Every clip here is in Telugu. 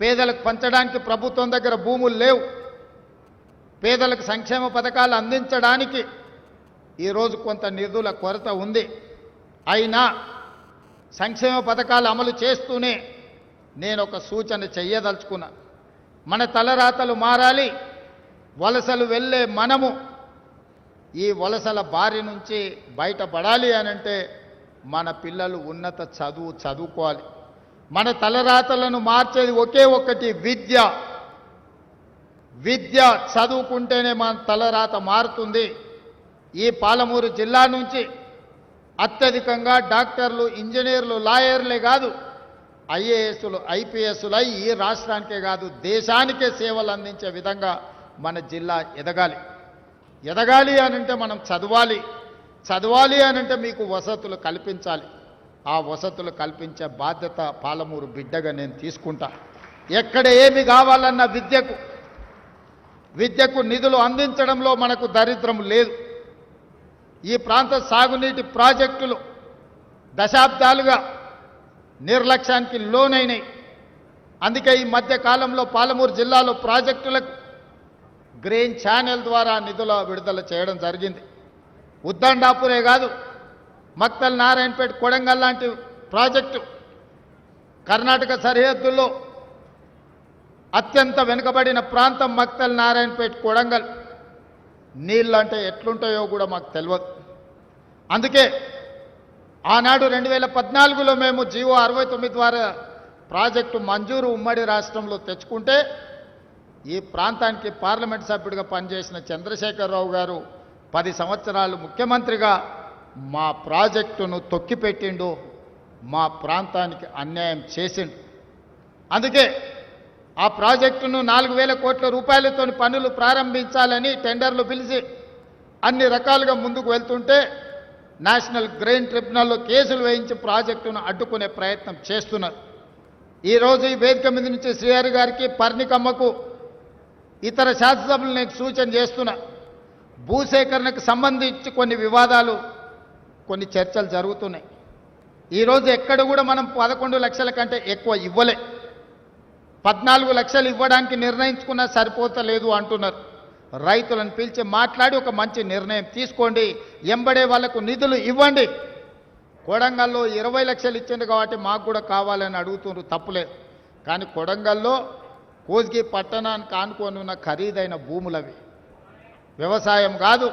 పేదలకు పంచడానికి ప్రభుత్వం దగ్గర భూములు లేవు. పేదలకు సంక్షేమ పథకాలు అందించడానికి ఈరోజు కొంత నిధుల కొరత ఉంది. అయినా సంక్షేమ పథకాలు అమలు చేస్తూనే నేను ఒక సూచన చెయ్యదలుచుకున్నా. మన తలరాతలు మారాలి. వలసలు వెళ్ళే మనము ఈ వలసల బారి నుంచి బయటపడాలి అనంటే మన పిల్లలు ఉన్నత చదువుకోవాలి. మన తలరాతలను మార్చేది ఒకే ఒక్కటి విద్య. విద్య చదువుకుంటేనే మన తలరాత మారుతుంది. ఈ పాలమూరు జిల్లా నుంచి అత్యధికంగా డాక్టర్లు, ఇంజనీర్లు, లాయర్లే కాదు ఐఏఎస్లు, ఐపీఎస్లు ఈ రాష్ట్రానికే కాదు దేశానికే సేవలు అందించే విధంగా మన జిల్లా ఎదగాలి. ఎదగాలి అనంటే మనం చదవాలి. చదవాలి అనంటే మీకు వసతులు కల్పించాలి. ఆ వసతులు కల్పించే బాధ్యత పాలమూరు బిడ్డగా నేను తీసుకుంటా. ఎక్కడ ఏమి కావాలన్న విద్యకు నిధులు అందించడంలో మనకు దరిద్రం లేదు. ఈ ప్రాంత సాగునీటి ప్రాజెక్టులు దశాబ్దాలుగా నిర్లక్ష్యానికి లోనైనాయి. అందుకే ఈ మధ్య కాలంలో పాలమూరు జిల్లాలో ప్రాజెక్టులకు గ్రీన్ ఛానల్ ద్వారా నిధుల విడుదల చేయడం జరిగింది. ఉద్దండాపురే కాదు, మక్తల్, నారాయణపేట, కొడంగల్ లాంటి ప్రాజెక్టు కర్ణాటక సరిహద్దుల్లో అత్యంత వెనుకబడిన ప్రాంతం మక్తల్, నారాయణపేట, కొడంగల్. నీళ్ళు అంటే ఎట్లుంటాయో కూడా మాకు తెలియదు. అందుకే ఆనాడు 2014లో మేము జీవో 69 ద్వారా ప్రాజెక్టు మంజూరు ఉమ్మడి రాష్ట్రంలో తెచ్చుకుంటే ఈ ప్రాంతానికి పార్లమెంట్ సభ్యుడిగా పనిచేసిన చంద్రశేఖరరావు గారు 10 సంవత్సరాలు ముఖ్యమంత్రిగా మా ప్రాజెక్టును తొక్కిపెట్టిండు, మా ప్రాంతానికి అన్యాయం చేసిండు. అందుకే ఆ ప్రాజెక్టును 4,000 కోట్ల రూపాయలతో పనులు ప్రారంభించాలని టెండర్లు పిలిచి అన్ని రకాలుగా ముందుకు వెళ్తుంటే నేషనల్ గ్రీన్ ట్రిబ్యునల్లో కేసులు వేయించి ప్రాజెక్టును అడ్డుకునే ప్రయత్నం చేస్తున్నారు. ఈరోజు ఈ వేదిక మీద నుంచి శ్రీహరి గారికి, పర్ణికమ్మకు, ఇతర శాసనసభ్యులు నేను సూచన చేస్తున్నా. భూసేకరణకు సంబంధించి కొన్ని వివాదాలు, కొన్ని చర్చలు జరుగుతున్నాయి. ఈరోజు ఎక్కడ కూడా మనం 11 లక్షల కంటే ఎక్కువ ఇవ్వలే. 14 లక్షలు ఇవ్వడానికి నిర్ణయించుకున్నా సరిపోతలేదు అంటున్నారు. రైతులను పిలిచి మాట్లాడి ఒక మంచి నిర్ణయం తీసుకోండి. ఎంబడే వాళ్లకు నిధులు ఇవ్వండి. కొడంగల్లో 20 లక్షలు ఇచ్చింది కాబట్టి మాకు కూడా కావాలని అడుగుతున్నారు, తప్పులేదు. కానీ కొడంగల్లో కోస్గి పట్టణానికి ఆనుకొని ఉన్న ఖరీదైన భూములవి, వ్యవసాయం కాదు,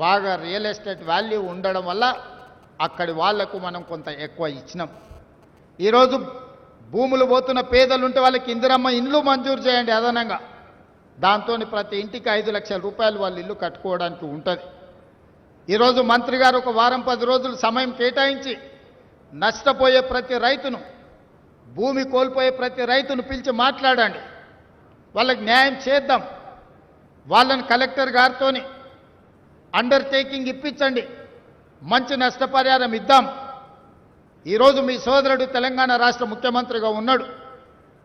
బాగా రియల్ ఎస్టేట్ వాల్యూ ఉండడం వల్ల అక్కడి వాళ్లకు మనం కొంత ఎక్కువ ఇచ్చినాం. ఈరోజు భూములు పోతున్న పేదలు ఉంటే వాళ్ళకి ఇందిరమ్మ ఇండ్లు మంజూరు చేయండి అదనంగా. దాంతో ప్రతి ఇంటికి 5 లక్షల రూపాయలు వాళ్ళు ఇల్లు కట్టుకోవడానికి ఉంటుంది. ఈరోజు మంత్రి గారు ఒక వారం 10 రోజులు సమయం కేటాయించి నష్టపోయే ప్రతి రైతును, భూమి కోల్పోయే ప్రతి రైతును పిలిచి మాట్లాడండి. వాళ్ళకి న్యాయం చేద్దాం. వాళ్ళని కలెక్టర్ గారితో అండర్టేకింగ్ ఇప్పించండి, మంచి నష్టపరిహారం ఇద్దాం. ఈరోజు మీ సోదరుడు తెలంగాణ రాష్ట్ర ముఖ్యమంత్రిగా ఉన్నాడు.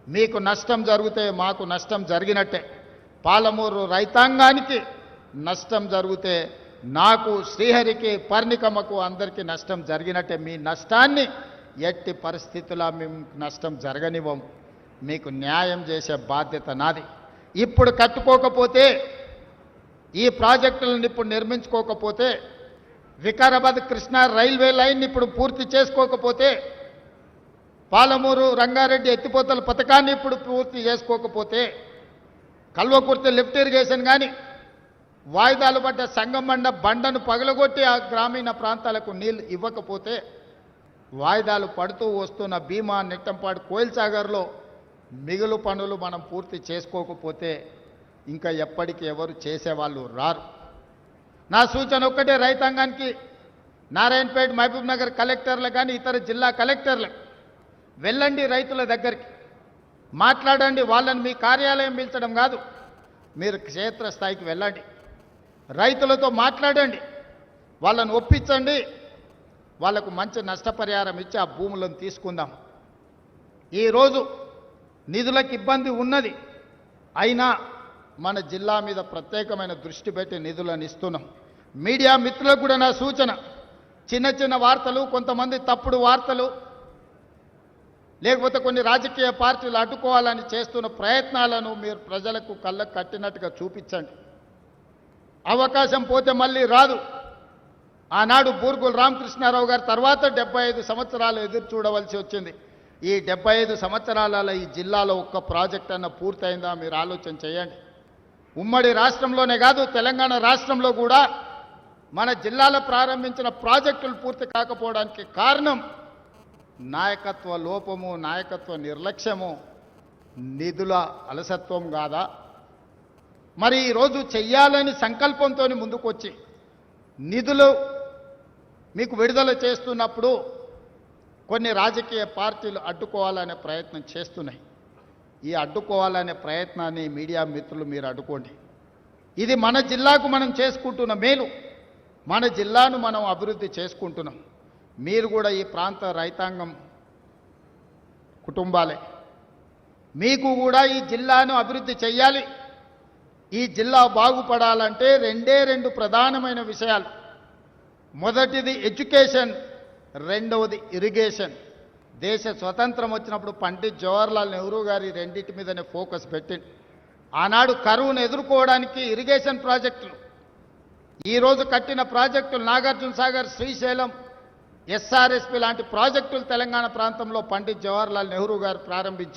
మీకు నష్టం జరిగితే మాకు నష్టం జరిగినట్టే. పాలమూరు రైతాంగానికి నష్టం జరిగితే నాకు, శ్రీహరికి, పర్ణికమ్మకు అందరికీ నష్టం జరిగినట్టే. మీ నష్టాన్ని ఎట్టి పరిస్థితుల్లో మేము నష్టం జరగనివ్వం. మీకు న్యాయం చేసే బాధ్యత నాది. ఇప్పుడు కట్టుకోకపోతే, ఈ ప్రాజెక్టులను ఇప్పుడు నిర్మించుకోకపోతే, వికారాబాద్ కృష్ణా రైల్వే లైన్ ఇప్పుడు పూర్తి చేసుకోకపోతే, పాలమూరు రంగారెడ్డి ఎత్తిపోతల పథకాన్ని ఇప్పుడు పూర్తి చేసుకోకపోతే, కల్వకుర్తి లిఫ్ట్ ఇరిగేషన్ కానీ, వాయిదాలు పడ్డ సంగమండ బండను పగలగొట్టి ఆ గ్రామీణ ప్రాంతాలకు నీళ్ళు ఇవ్వకపోతే, వాయిదాలు పడుతూ వస్తున్న భీమా, నెట్టంపాడు, కోయిల్ సాగర్లో మిగులు పనులు మనం పూర్తి చేసుకోకపోతే ఇంకా ఎప్పటికీ ఎవరు చేసేవాళ్ళు రారు. నా సూచన ఒక్కటే రైతాంగానికి, నారాయణపేట, మహబూబ్ నగర్ కలెక్టర్లు కానీ ఇతర జిల్లా కలెక్టర్లకు వెళ్ళండి, రైతుల దగ్గరికి మాట్లాడండి. వాళ్ళని మీ కార్యాలయం పిలిచడం కాదు, మీరు క్షేత్రస్థాయికి వెళ్ళండి, రైతులతో మాట్లాడండి, వాళ్ళని ఒప్పించండి. వాళ్లకు మంచి నష్టపరిహారం ఇచ్చి ఆ భూములను తీసుకుందాం. ఈరోజు నిధులకు ఇబ్బంది ఉన్నది, అయినా మన జిల్లా మీద ప్రత్యేకమైన దృష్టి పెట్టి నిధులను ఇస్తున్నాం. మీడియా మిత్రులకు కూడా నా సూచన, చిన్న చిన్న వార్తలు, కొంతమంది తప్పుడు వార్తలు లేకపోతే కొన్ని రాజకీయ పార్టీలు అడ్డుకోవాలని చేస్తున్న ప్రయత్నాలను మీరు ప్రజలకు కళ్ళకు కట్టినట్టుగా చూపించండి. అవకాశం పోతే మళ్ళీ రాదు. ఆనాడు బూర్గుల రామకృష్ణారావు గారి తర్వాత 75 సంవత్సరాలు ఎదురు చూడవలసి వచ్చింది. ఈ 75 సంవత్సరాలలో ఈ జిల్లాలో ఒక్క ప్రాజెక్ట్ అన్న పూర్తయిందా మీరు ఆలోచన చేయండి. ఉమ్మడి రాష్ట్రంలోనే కాదు, తెలంగాణ రాష్ట్రంలో కూడా మన జిల్లాలో ప్రారంభించిన ప్రాజెక్టులు పూర్తి కాకపోవడానికి కారణం నాయకత్వ లోపము, నాయకత్వ నిర్లక్ష్యము, నిధుల అలసత్వం కాదా? మరి ఈరోజు చెయ్యాలని సంకల్పంతో ముందుకొచ్చి నిధులు మీకు విడుదల చేస్తున్నప్పుడు కొన్ని రాజకీయ పార్టీలు అడ్డుకోవాలనే ప్రయత్నం చేస్తున్నాయి. ఈ అడ్డుకోవాలనే ప్రయత్నాన్ని మీడియా మిత్రులు మీరు అడ్డుకోండి. ఇది మన జిల్లాకు మనం చేసుకుంటున్న మేలు, మన జిల్లాను మనం అభివృద్ధి చేసుకుంటున్నాం. మీరు కూడా ఈ ప్రాంత రైతాంగం కుటుంబాలే, మీకు కూడా ఈ జిల్లాను అభివృద్ధి చేయాలి. ఈ జిల్లా బాగుపడాలంటే రెండు ప్రధానమైన విషయాలు. మొదటిది ఎడ్యుకేషన్, రెండవది ఇరిగేషన్. దేశ స్వతంత్రం వచ్చినప్పుడు పండిత్ జవహర్లాల్ నెహ్రూ గారి రెండింటి మీదనే ఫోకస్ పెట్టింది. ఆనాడు కరువును ఎదుర్కోవడానికి ఇరిగేషన్ ప్రాజెక్టులు, ఈరోజు కట్టిన ప్రాజెక్టులు నాగార్జున సాగర్, శ్రీశైలం, ఎస్ఆర్ఎస్పి లాంటి ప్రాజెక్టులు తెలంగాణ ప్రాంతంలో పండిత్ జవహర్లాల్ నెహ్రూ గారు ప్రారంభించారు.